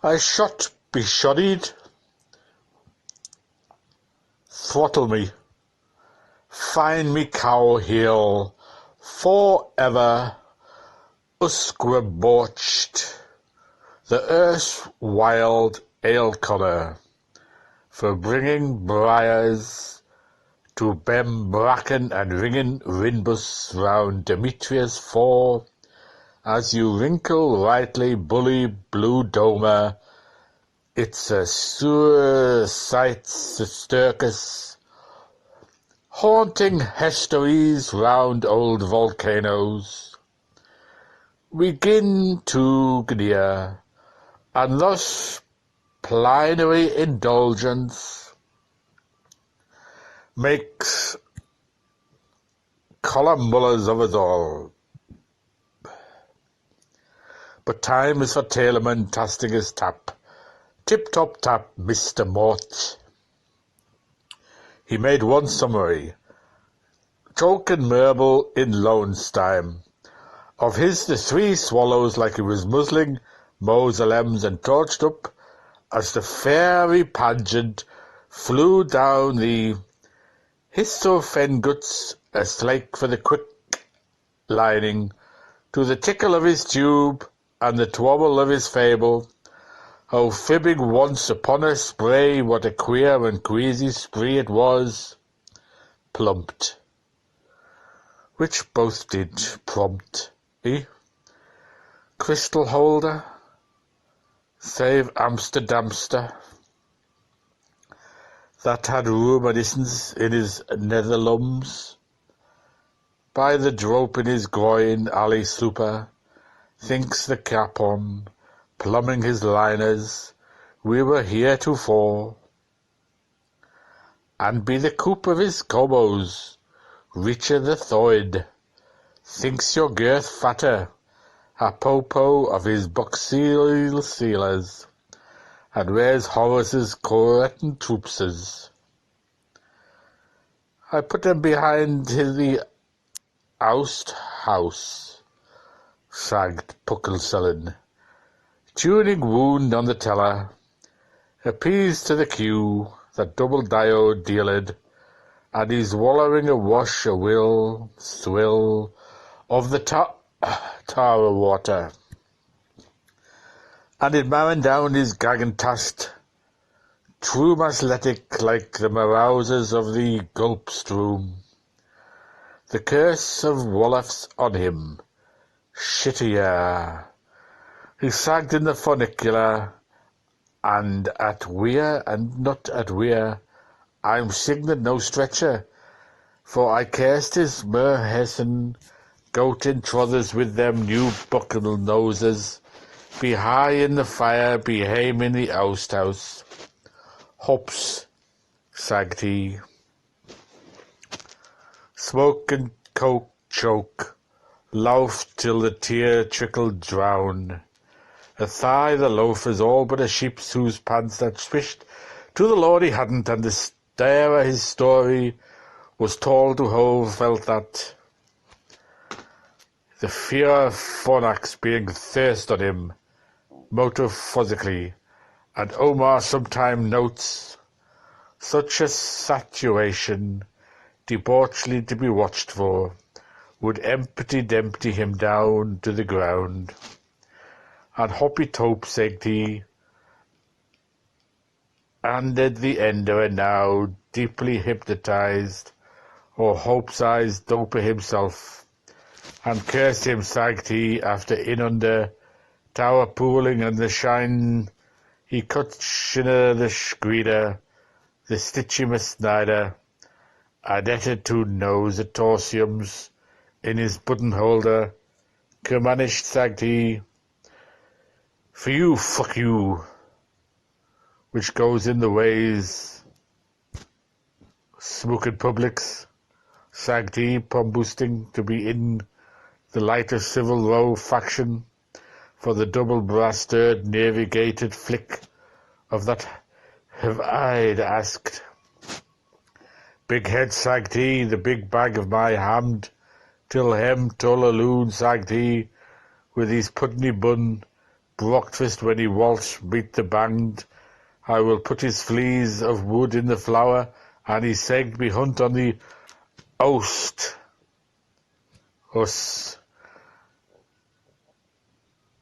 I shot be shoddied, throttle me, find me cow heel, for ever usquaborched, the earth's wild ale colour, for bringing briars to bem bracken and ringing rinbus round Demetrius fore, as you wrinkle rightly bully blue domer, it's a sewer sight stercus, haunting histories round old volcanoes. We gin to gneer, and thus plenary indulgence makes columbulas of us all. But time is for Tailorman tasting his tap. Tip-top tap, Mr. Mort. He made one summary, choke and marble in Lowenstein. Of his the three swallows like he was muzzling mausoleums and torched up as the fairy pageant flew down the histofenguts a slake for the quick lining, to the tickle of his tube and the twobble of his fable, how fibbing once upon a spray what a queer and queasy spree it was, plumped, which both did prompt, crystal holder, save Amsterdamster, that had reminiscence in his netherlums, by the drope in his groin alley super, thinks the cap on, plumbing his liners, we were heretofore, and be the coop of his cobos, richer the thoid, thinks your girth fatter, apropos of his buxeel sealers, and wears Horace's Coreton troopses. I put them behind the oust house, sagged Pucklesullen, tuning wound on the teller, appeased to the queue, that double diode dealed, and he's wallowing awash a will, swill, of the Tara water, and it marrin down his gagantast, true athletic like the marousers of the gulpstroom. The curse of Woloff's on him, shittier. He sagged in the funicular, and at weir and not at weir, I'm signed no stretcher, for I cast his merhessen goat in trothers with them new buckle noses, be high in the fire, be hame in the oust house. Hops, sagged he. Smoke and coke choke, loaf till the tear trickled drown. A thigh the loafer's all but a sheep's whose pants that swished to the Lord he hadn't, and the stare of his story was told to Hove felt that the fear of Fornax being thirst on him, motophysically, and Omar sometime notes such a saturation, debauchedly to be watched for, would empty him down to the ground. And Hoppy Tope, said he, and at the ender now, deeply hypnotized, or Hope's eyes doper himself, and cursed him, sagged he, after in under tower pooling and the shine, he cut shinner the screeder, the stitchimus snider, and etted to nose at torsiums in his button-holder, Kermanish, sagged he, for you, fuck you, which goes in the ways, smoking publics, sagged he, pom-boosting to be in the lighter civil row faction, for the double-brasted, navigated flick of that have I'd asked. Big head, sagged he, the big bag of my hammed, till hem tullaloon, sagged he, with his pudney bun, breakfast when he waltz beat the band. I will put his fleas of wood in the flour, and his seg be hunt on the oast. Us.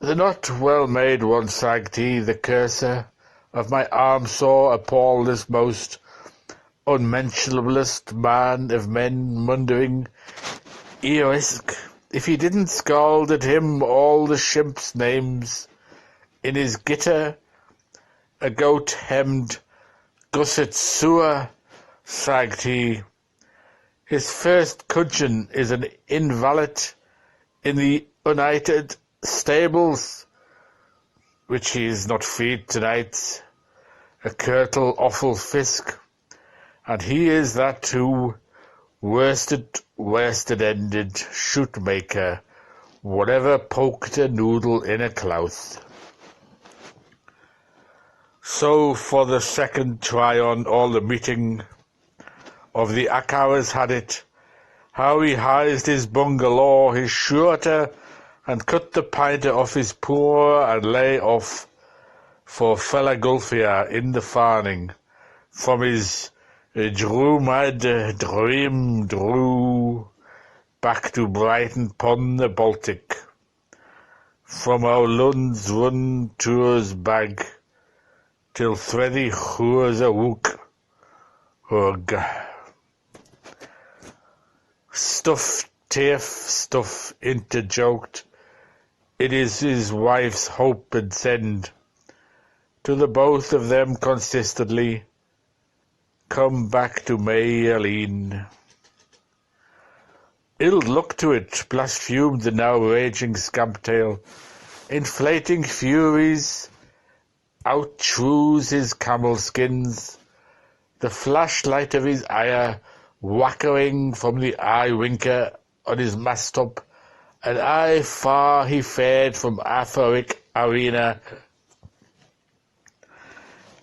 The not well-made one, sagged he, the curser of my arm saw appalled this most unmentionablest man of men, wondering Eoisk, if he didn't scald at him all the shimps' names in his gitter, a goat-hemmed gusset sewer, sagged he. His first cudgeon is an invalid in the united stables, which he is not feed tonight, a curtle awful fisk, and he is that who worsted-ended shootmaker, whatever poked a noodle in a cloth. So for the second try on all the meeting of the Akhours had it, how he hized his bungalow, his shorter, and cut the pinter off his poor and lay off for Philadelphia in the farning, from his drew-mad dream drew back to Brighton pon the Baltic, from our Lund's run tours bag, till thready churs a wook, ugh. Stuff, tafe, stuff, interjoked, it is his wife's hope and send, to the both of them consistently, come back to May Aline. Ill luck to it, blasphemed the now raging scamptail, inflating furies, out-shrews his camel skins, the flashlight of his ire whackering from the eye-winker on his masttop, and aye far he fared from Aphoric arena,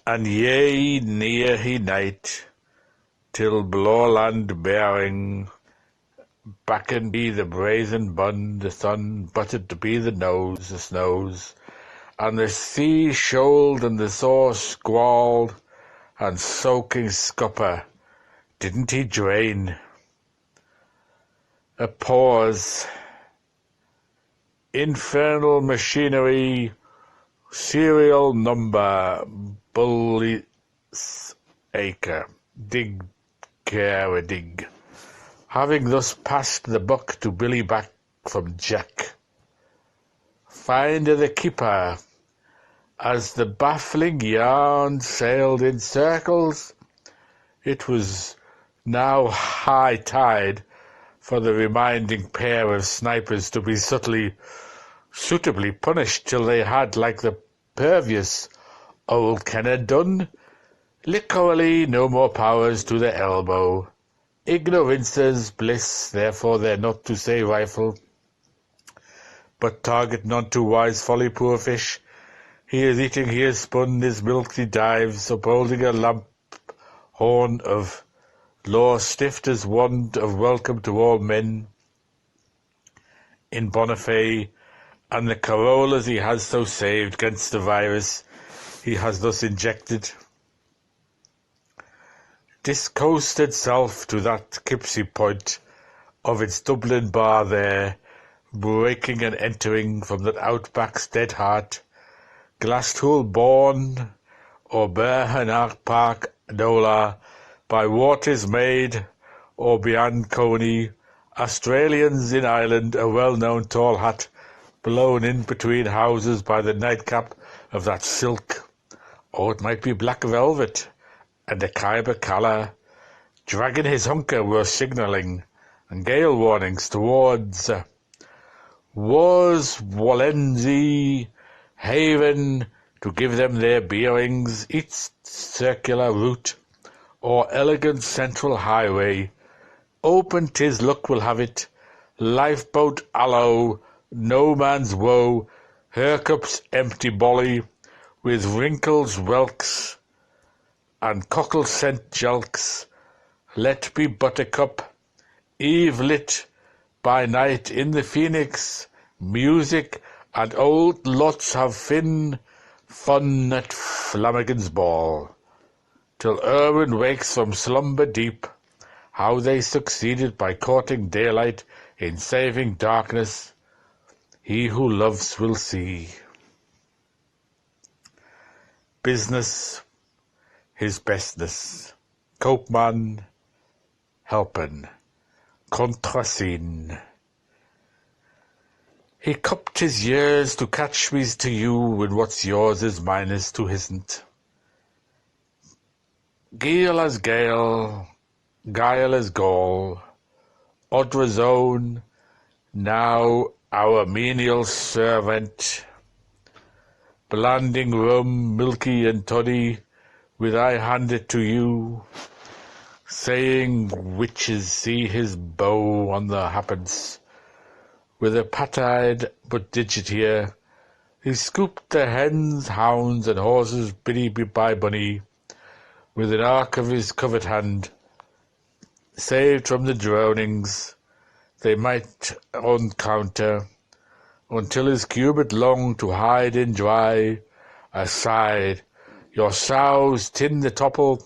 and yea near he night, till Blorland bearing, backen be the brazen bun, the sun buttered to be the nose, the snows, and the sea shoaled and the saw squalled, and soaking scupper, didn't he drain? A pause. Infernal machinery, serial number, bully acre, dig care a dig. Having thus passed the buck to Billy back from Jack, find the keeper, as the baffling yarn sailed in circles. It was now high tide for the reminding pair of snipers to be suitably punished till they had, like the pervious old Kenner done, literally no more powers to the elbow. Ignorance's bliss, therefore they're not to say rifle, but target none too wise folly, poor fish. He is eating, he is spun, his milk he dives, upholding a lamp horn of law stiff as wand of welcome to all men in bona fide, and the corollas he has so saved against the virus he has thus injected, discoasted self to that Kipsy point of its Dublin bar there, breaking and entering from that outback's dead heart, Glasspool born, or Berhanart Park Dola, by waters made, or beyond Coney, Australians in Ireland, a well-known tall hat, blown in between houses by the nightcap of that silk, or it might be black velvet, and a Khyber collar, dragging his hunker were signalling, and gale warnings towards was Walensee Haven, to give them their bearings, each circular route, or elegant central highway. Open 'tis luck will have it, lifeboat aloe, no man's woe, her cup's empty bolly, with wrinkles whelks, and cockle scent jelks, let be buttercup, eve lit by night in the phoenix, music and old lots have fin fun at Finnegans ball, till Irwin wakes from slumber deep, how they succeeded by courting daylight in saving darkness, he who loves will see. Business, his bestness, koopman, helpen, contraseen. He cupped his years to catch me's to you when what's yours is mine's to hisn't. Gale as gale, guile as gall, Odra's own, now our menial servant, blanding rum, milky and toddy, with I hand it to you, saying witches see his bow on the happence, with a pat-eyed but digit here, he scooped the hens, hounds, and horses biddy by bunny, with an arc of his covered hand, saved from the drownings they might encounter, until his cubit longed to hide in dry, aside, your sows tin the topple,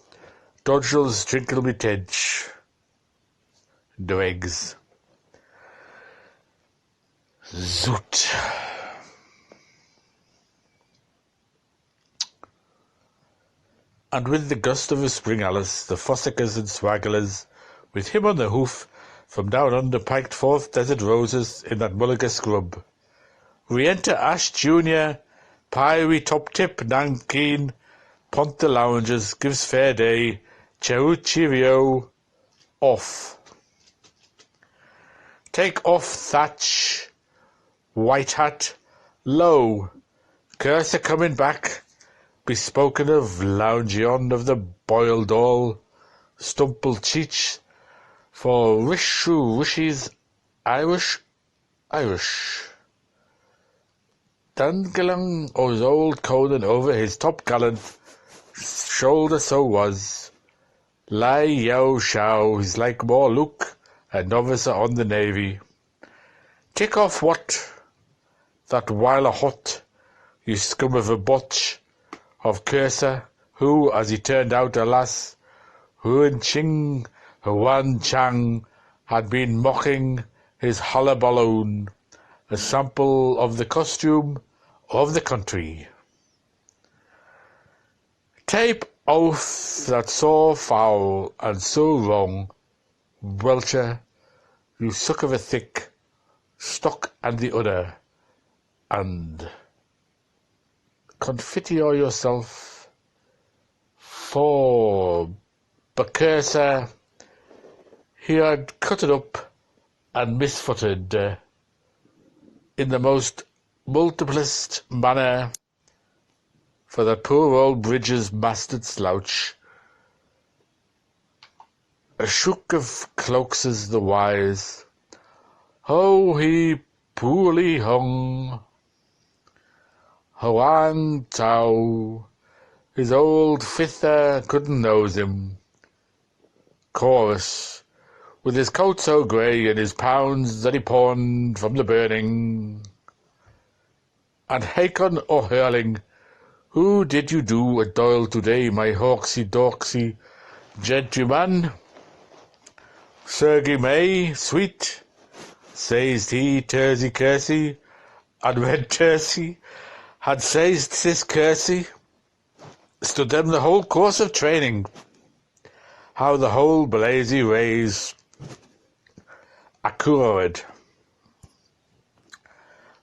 dodgels trinkle me tedge, dregs. Zoot. And with the gust of a spring Alice, the fossickers and swagglers, with him on the hoof, from down under piked forth desert roses in that mulliga scrub. Re-enter Ash Junior, Pyrie Top Tip, Nankeen, Pont the Loungers, gives fair day, cheerio, cheerio, off. Take off thatch, white hat, lo, Cursor coming back, bespoken of loungeon of the boiled all, stumple cheech, for rishu wishes Irish. Dangalang o his old Conan over his top gallant shoulder so was. Lai Yao Shao, he's like more Luke, an officer on the navy. Take off what? That while a hot, you scum of a botch, of Cursor, who, as he turned out, alas, Huan Ching, Huan Chang, had been mocking his hullaballoon, a sample of the costume of the country. Tape oath that so foul and so wrong, Welcher, you suck of a thick, stock and the udder, and confiteor yourself, for Cursor, he had cut it up and misfooted in the most multiplest manner for that poor old Bridges mastered slouch. A shook of cloakses the wise, how he poorly hung. Hoang Tao, his old fither couldn't nose him. Chorus, with his coat so grey and his pounds that he pawned from the burning. And Hakon O'Hurling, who did you do at Doyle today, my hawksy-dorksy gentleman? Sergy May, sweet, says he, Tersey Kersey, and when Tersey had says this Kersey, stood them the whole course of training, how the whole blazy rays accrued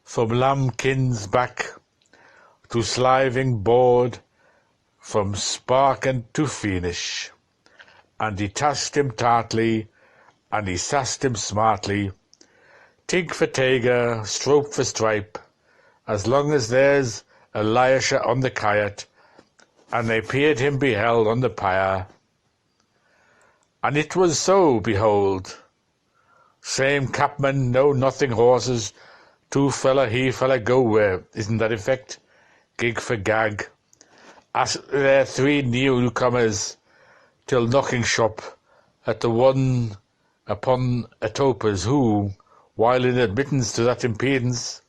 from lambkin's back to sliving board, from sparkin to finish, and he tasked him tartly, and he sassed him smartly, tig for tiger, strope for stripe, as long as there's a liasher on the kayat, and they peered him beheld on the pyre. And it was so, behold, same capman, no nothing horses, two fella, he fella, go where, isn't that effect? Gig for gag. As there 3 newcomers, till knocking shop, at the one upon a topers, who, while in admittance to that impedance,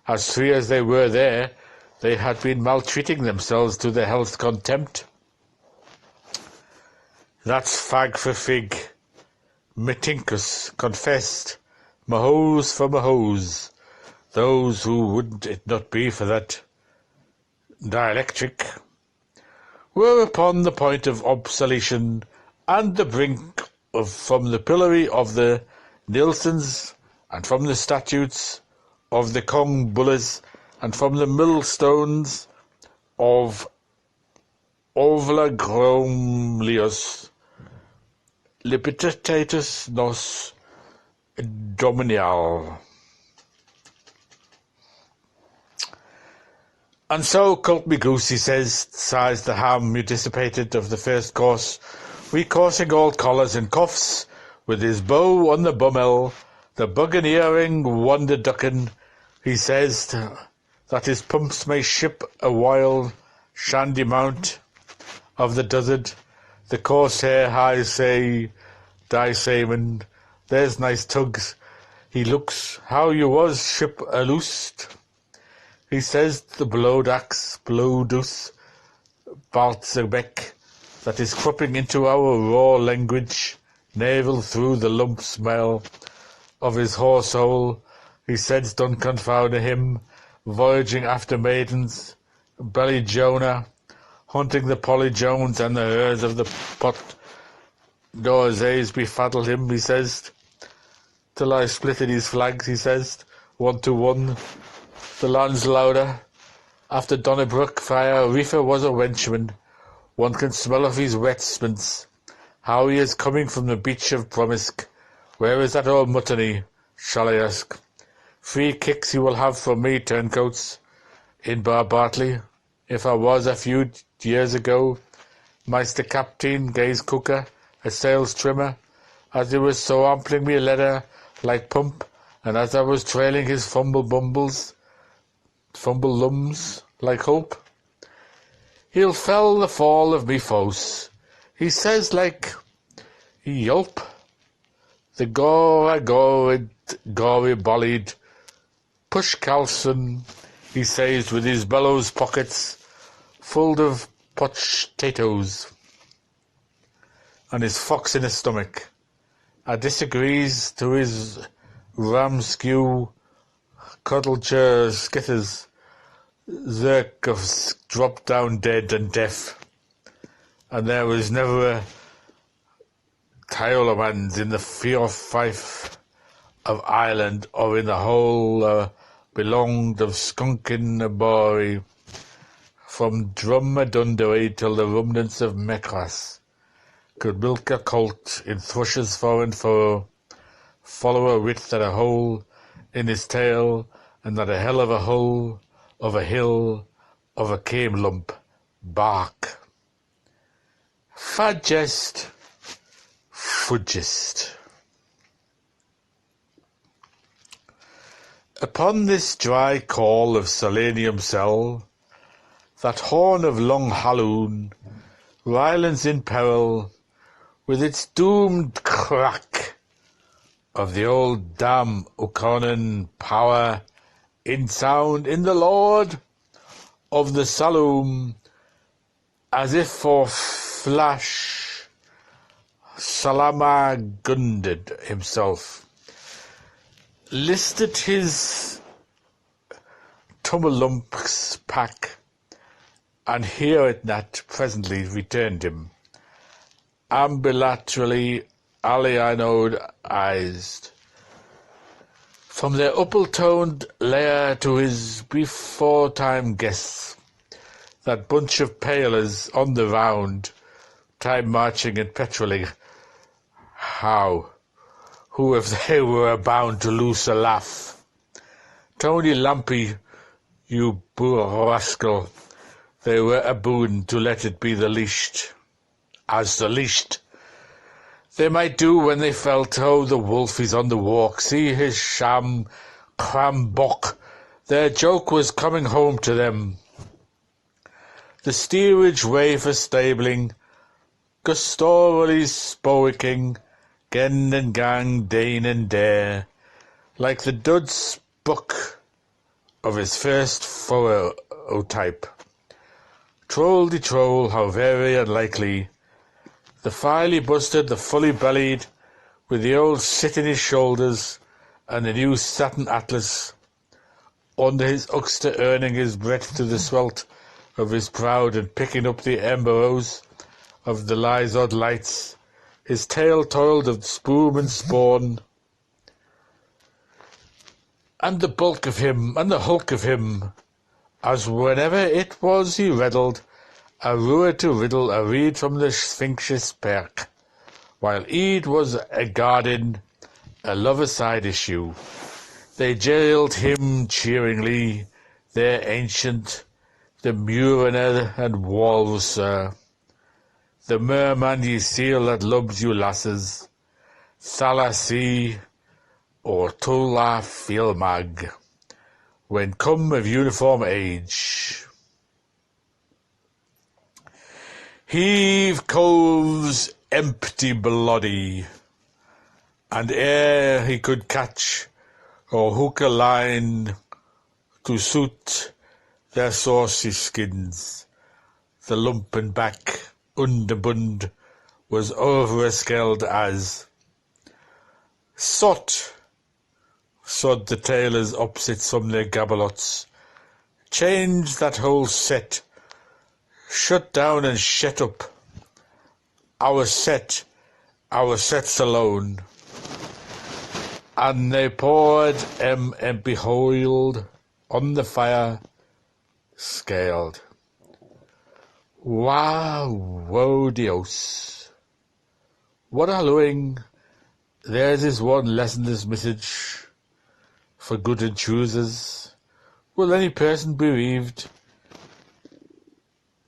As free as they were there, they had been maltreating themselves to their health's contempt. That's fag for fig. Metinkus confessed, Mahose for Mahose, those who wouldn't it not be for that dielectric, were upon the point of obsolescence and the brink of from the pillory of the Nilsons and from the statutes of the Kong Bullas and from the millstones of Ovla Gromlius Libertatus nos Dominial. And so, Colt me goose, he says, sighs the ham you dissipated of the first course, we coursing all collars and cuffs, with his bow on the bummel, the buccaneering wonder duckin, he says, that his pumps may ship a wild shandy mount of the duzzard, the corsair high say, die sayman, there's nice tugs, he looks, how you was ship a-loosed. He says the blowed axe, blowdus, Baltzerbeck, that is cropping into our raw language, navel through the lump smell of his horse hole, he says don't confound him, voyaging after maidens, belly Jonah, hunting the Polly Jones and the herds of the pot Dorzays befuddled him, he says, till I splitted his flags, he says, 1 to 1. The land's louder. After Donnybrook fire, Reefer was a wenchman. One can smell of his wetspence. How he is coming from the beach of Promisk. Where is that old muttony, shall I ask? 3 kicks he will have from me, turncoats, in Bar Bartley. If I was a few years ago, Meister Captain, Gay's cooker, a sails trimmer, as he was so ampling me leather like pump, and as I was trailing his fumble lums like hope, he'll fell the fall of me foes. He says like yelp, the gory bollied push Carlson, he says with his bellows pockets full of potatoes and his fox in his stomach. I disagrees to his ramskew cuddlechair skitters, Zerkovs dropped down dead and deaf, and there was never a Tylermans in the fear fife of Ireland or in the whole belonged of Skunkin Abory, from Drummadundery till the remnants of Mecras, could milk a colt in thrushes fore and furrow, follow a wit that a hole in his tail, and that a hell of a hole, of a hill, of a came lump, bark. Fudgest, fudgest. Upon this dry call of selenium cell, that horn of long halloon, Rylands in peril, with its doomed crack of the old dam O'Conan power in sound in the Lord of the saloon, as if for flash Salamagunded himself, listed his tumulumps pack, and here it not presently returned him, ambilaterally alienized, from their upple-toned lair to his before-time guests, that bunch of palers on the round, time marching and petrolling, who if they were bound to loose a laugh. Tony Lampy, you poor rascal, they were a boon to let it be the least, as the least they might do when they felt, oh, the wolf is on the walk, see his sham crambock. Their joke was coming home to them. The steerage way for stabling, gustorally spowicking, gen and gang, dane and dare, like the Dud's book of his first furrow type. Troll-de-troll, how very unlikely. The filey-busted, the fully-bellied, with the old sit in his shoulders, and the new satin atlas under his uxter, earning his breath to the swelt of his proud and picking up the embers of the lizard lights, his tail toiled of spume and spawn, and the bulk of him, and the hulk of him, as whenever it was he reddled, a ruer to riddle a reed from the sphinx's perk, while Eid was a garden, a lover-side issue. They jailed him cheeringly, their ancient, the muriner and walruser, the merman ye seal that loves you lasses, Thalassie or Tulla Fielmag, when come of uniform age. Heave coves empty bloody, and ere he could catch or hook a line to suit their saucy skins, the lumpen back underbund was overskelled as sot, sod the tailors opposites from their gabelots, change that whole set, shut down and shet up, our sets alone, and they poured and behold on the fire scaled. Wow, Dios. What a hallooing. Theirs is one lessonless message for good and choosers. Will any person bereaved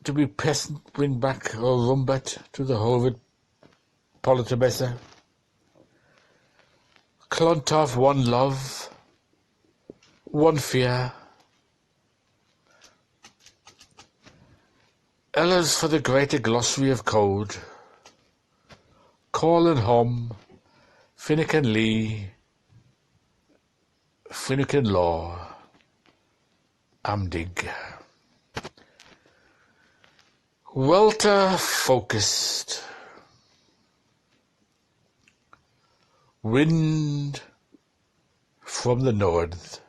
to be peasant bring back or rumbat to the hovid politamessa? Clunt off one love, one fear. Ellas for the greater glossary of code. Call and hom, Finnegan Lee, Finnegan Law, Amdig. Welter focused. Wind from the north,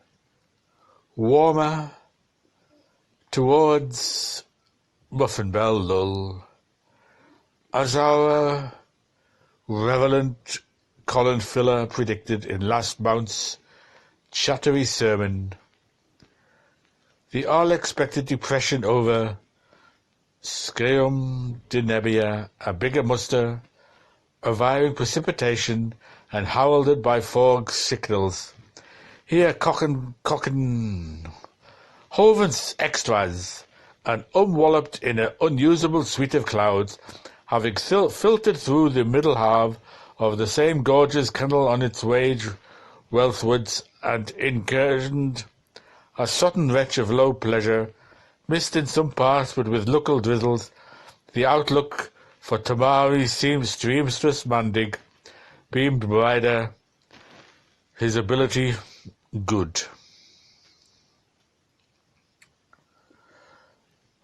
warmer towards Muffin Bell lull, as our relevant Colin Filler predicted in last month's chattery sermon. The all-expected depression over, Scaum de Nebbia, a bigger muster, avowing precipitation and heralded by fog signals. Here cocken, Hovens extras, and unwalloped in an unusable suite of clouds, having filtered through the middle half of the same gorgeous kennel on its way wealthwards, and incursioned a sudden wretch of low pleasure, missed in some parts but with local drizzles, the outlook for Tamari seemed streamstress Mandig, beamed brighter, his ability good.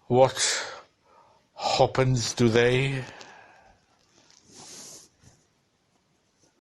What happens do they?